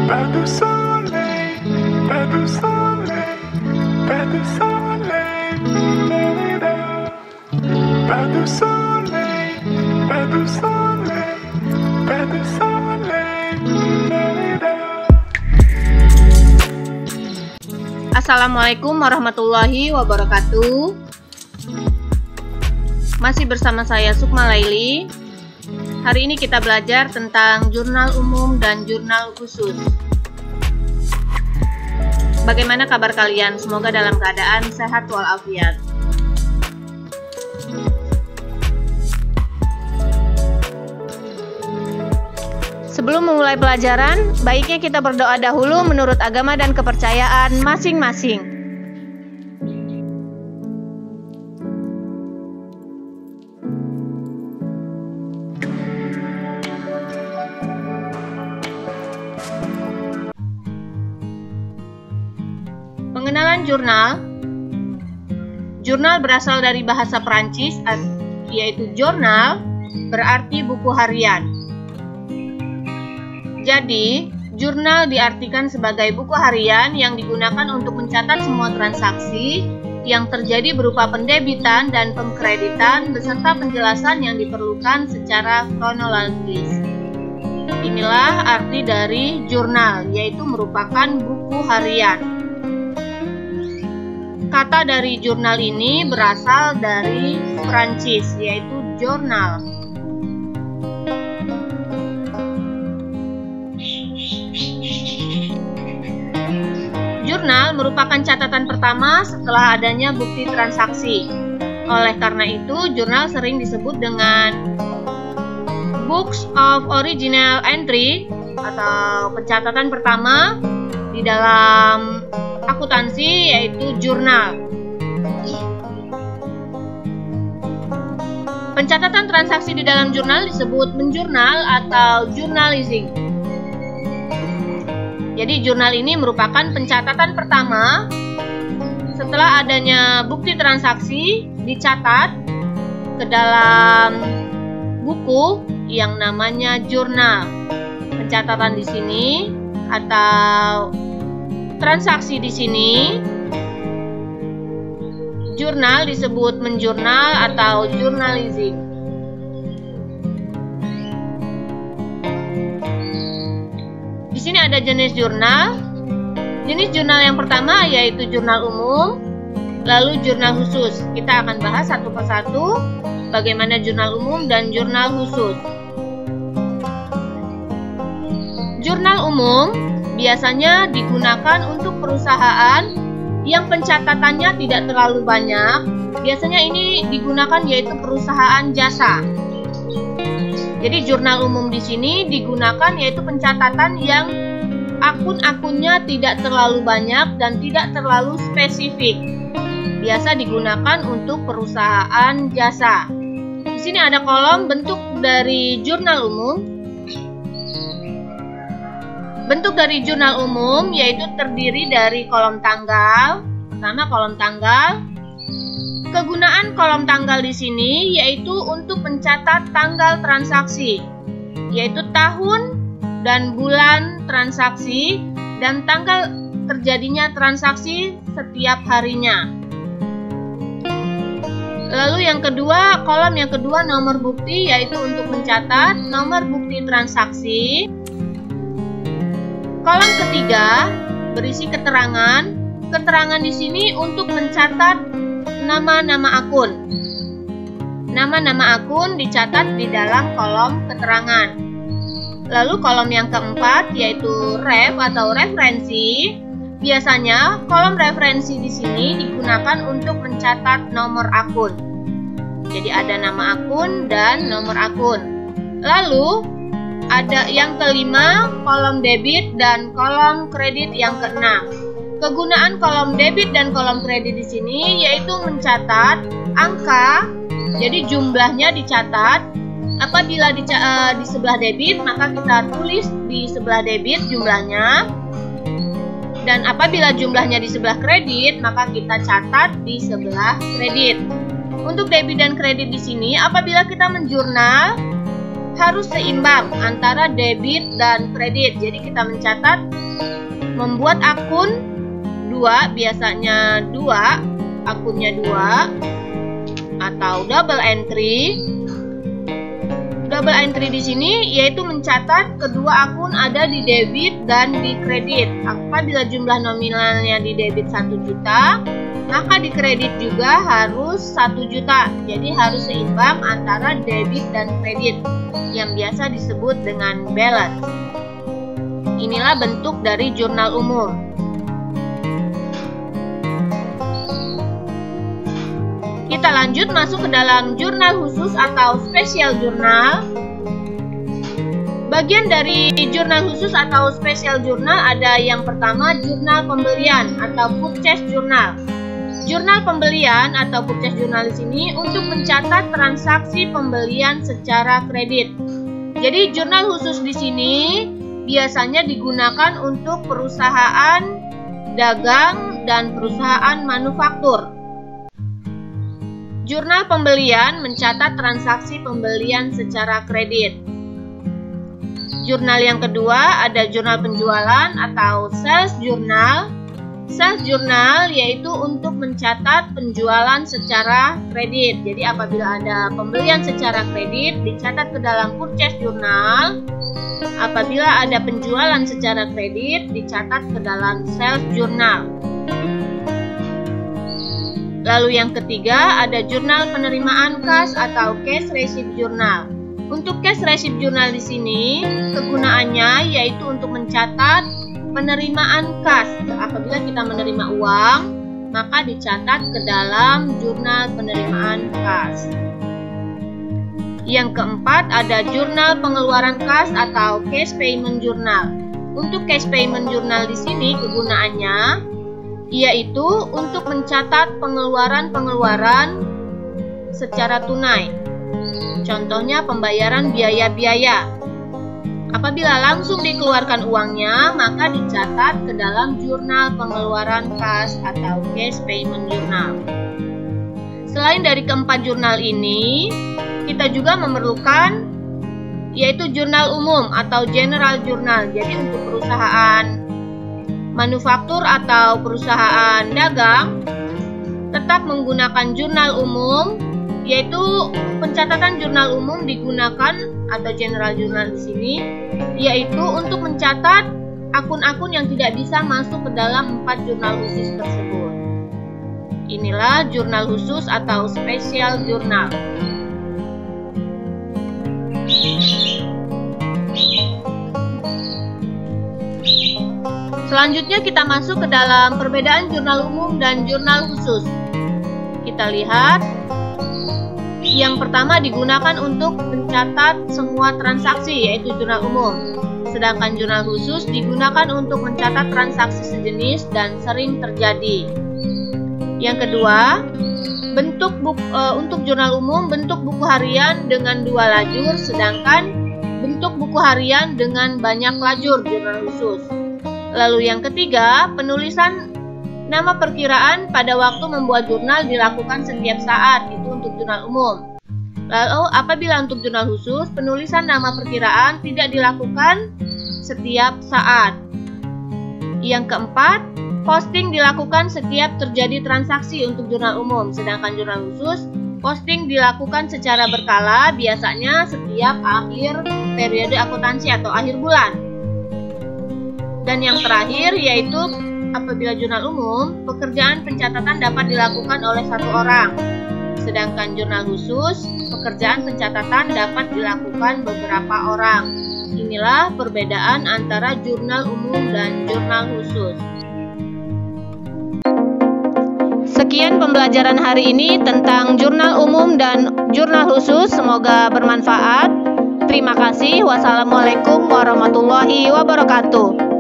Pas de soleil, pas de soleil, pas de soleil, pas de soleil, pas de soleil, pas de soleil. Assalamualaikum warahmatullahi wabarakatuh. Masih bersama saya Sukma Laili. Hari ini kita belajar tentang jurnal umum dan jurnal khusus. Bagaimana kabar kalian? Semoga dalam keadaan sehat walafiat. Sebelum memulai pelajaran, baiknya kita berdoa dahulu menurut agama dan kepercayaan masing-masing. Pengenalan jurnal. Jurnal berasal dari bahasa Perancis, yaitu journal, berarti buku harian. Jadi, jurnal diartikan sebagai buku harian yang digunakan untuk mencatat semua transaksi yang terjadi berupa pendebitan dan pengkreditan beserta penjelasan yang diperlukan secara kronologis. Inilah arti dari jurnal, yaitu merupakan buku harian. Kata dari jurnal ini berasal dari Perancis, yaitu journal. Jurnal merupakan catatan pertama setelah adanya bukti transaksi. Oleh karena itu, jurnal sering disebut dengan Books of Original Entry atau pencatatan pertama di dalam akuntansi, yaitu jurnal. Pencatatan transaksi di dalam jurnal disebut menjurnal atau journalizing. Jadi jurnal ini merupakan pencatatan pertama setelah adanya bukti transaksi dicatat ke dalam buku yang namanya jurnal. Pencatatan di sini atau transaksi di sini, jurnal disebut menjurnal atau journalizing. Di sini ada jenis jurnal. Jenis jurnal yang pertama yaitu jurnal umum, lalu jurnal khusus. Kita akan bahas satu persatu bagaimana jurnal umum dan jurnal khusus. Jurnal umum biasanya digunakan untuk perusahaan yang pencatatannya tidak terlalu banyak. Biasanya ini digunakan yaitu perusahaan jasa. Jadi jurnal umum di sini digunakan yaitu pencatatan yang akun-akunnya tidak terlalu banyak dan tidak terlalu spesifik. Biasa digunakan untuk perusahaan jasa. Di sini ada kolom bentuk dari jurnal umum. Bentuk dari jurnal umum yaitu terdiri dari kolom tanggal. Pertama, kolom tanggal. Kegunaan kolom tanggal di sini yaitu untuk mencatat tanggal transaksi, yaitu tahun dan bulan transaksi dan tanggal terjadinya transaksi setiap harinya. Lalu yang kedua, kolom yang kedua nomor bukti yaitu untuk mencatat nomor bukti transaksi. Kolom ketiga berisi keterangan. Keterangan di sini untuk mencatat nama-nama akun. Nama-nama akun dicatat di dalam kolom keterangan. Lalu kolom yang keempat yaitu ref atau referensi. Biasanya kolom referensi di sini digunakan untuk mencatat nomor akun. Jadi ada nama akun dan nomor akun. Lalu ada yang kelima, kolom debit dan kolom kredit yang keenam. Kegunaan kolom debit dan kolom kredit di sini yaitu mencatat angka, jadi jumlahnya dicatat. Apabila di sebelah debit, maka kita tulis di sebelah debit jumlahnya. Dan apabila jumlahnya di sebelah kredit, maka kita catat di sebelah kredit. Untuk debit dan kredit di sini, apabila kita menjurnal, harus seimbang antara debit dan kredit. Jadi kita mencatat membuat akun 2, biasanya 2, akunnya 2 atau double entry. Double entry di sini yaitu mencatat kedua akun ada di debit dan di kredit. Apabila jumlah nominalnya di debit 1 juta, maka di kredit juga harus 1 juta. Jadi harus seimbang antara debit dan kredit yang biasa disebut dengan balance. Inilah bentuk dari jurnal umum. Kita lanjut masuk ke dalam jurnal khusus atau spesial jurnal. Bagian dari jurnal khusus atau spesial jurnal ada yang pertama jurnal pembelian atau purchase journal. Jurnal pembelian atau purchase journal di sini untuk mencatat transaksi pembelian secara kredit. Jadi jurnal khusus di sini biasanya digunakan untuk perusahaan dagang dan perusahaan manufaktur. Jurnal pembelian mencatat transaksi pembelian secara kredit. Jurnal yang kedua ada jurnal penjualan atau sales journal. Sales journal yaitu untuk mencatat penjualan secara kredit. Jadi apabila ada pembelian secara kredit dicatat ke dalam purchase journal. Apabila ada penjualan secara kredit dicatat ke dalam sales journal. Lalu yang ketiga ada jurnal penerimaan kas atau cash receipt journal. Untuk cash receipt journal di sini kegunaannya yaitu untuk mencatat penerimaan kas. Apabila kita menerima uang, maka dicatat ke dalam jurnal penerimaan kas. Yang keempat ada jurnal pengeluaran kas atau cash payment journal. Untuk cash payment journal di sini kegunaannya yaitu untuk mencatat pengeluaran-pengeluaran secara tunai. Contohnya pembayaran biaya-biaya. Apabila langsung dikeluarkan uangnya, maka dicatat ke dalam jurnal pengeluaran kas atau cash payment journal. Selain dari keempat jurnal ini, kita juga memerlukan yaitu jurnal umum atau general journal. Jadi untuk perusahaan manufaktur atau perusahaan dagang tetap menggunakan jurnal umum, yaitu pencatatan jurnal umum digunakan atau general journal di sini yaitu untuk mencatat akun-akun yang tidak bisa masuk ke dalam 4 jurnal khusus tersebut. Inilah jurnal khusus atau spesial jurnal. Selanjutnya kita masuk ke dalam perbedaan jurnal umum dan jurnal khusus. Kita lihat, yang pertama digunakan untuk mencatat semua transaksi yaitu jurnal umum. Sedangkan jurnal khusus digunakan untuk mencatat transaksi sejenis dan sering terjadi. Yang kedua, untuk jurnal umum bentuk buku harian dengan 2 lajur, sedangkan bentuk buku harian dengan banyak lajur jurnal khusus. Lalu yang ketiga, penulisan nama perkiraan pada waktu membuat jurnal dilakukan setiap saat, itu untuk jurnal umum. Lalu apabila untuk jurnal khusus, penulisan nama perkiraan tidak dilakukan setiap saat. Yang keempat, posting dilakukan setiap terjadi transaksi untuk jurnal umum, sedangkan jurnal khusus, posting dilakukan secara berkala, biasanya setiap akhir periode akuntansi atau akhir bulan. Dan yang terakhir yaitu apabila jurnal umum, pekerjaan pencatatan dapat dilakukan oleh 1 orang. Sedangkan jurnal khusus, pekerjaan pencatatan dapat dilakukan beberapa orang. Inilah perbedaan antara jurnal umum dan jurnal khusus. Sekian pembelajaran hari ini tentang jurnal umum dan jurnal khusus. Semoga bermanfaat. Terima kasih. Wassalamualaikum warahmatullahi wabarakatuh.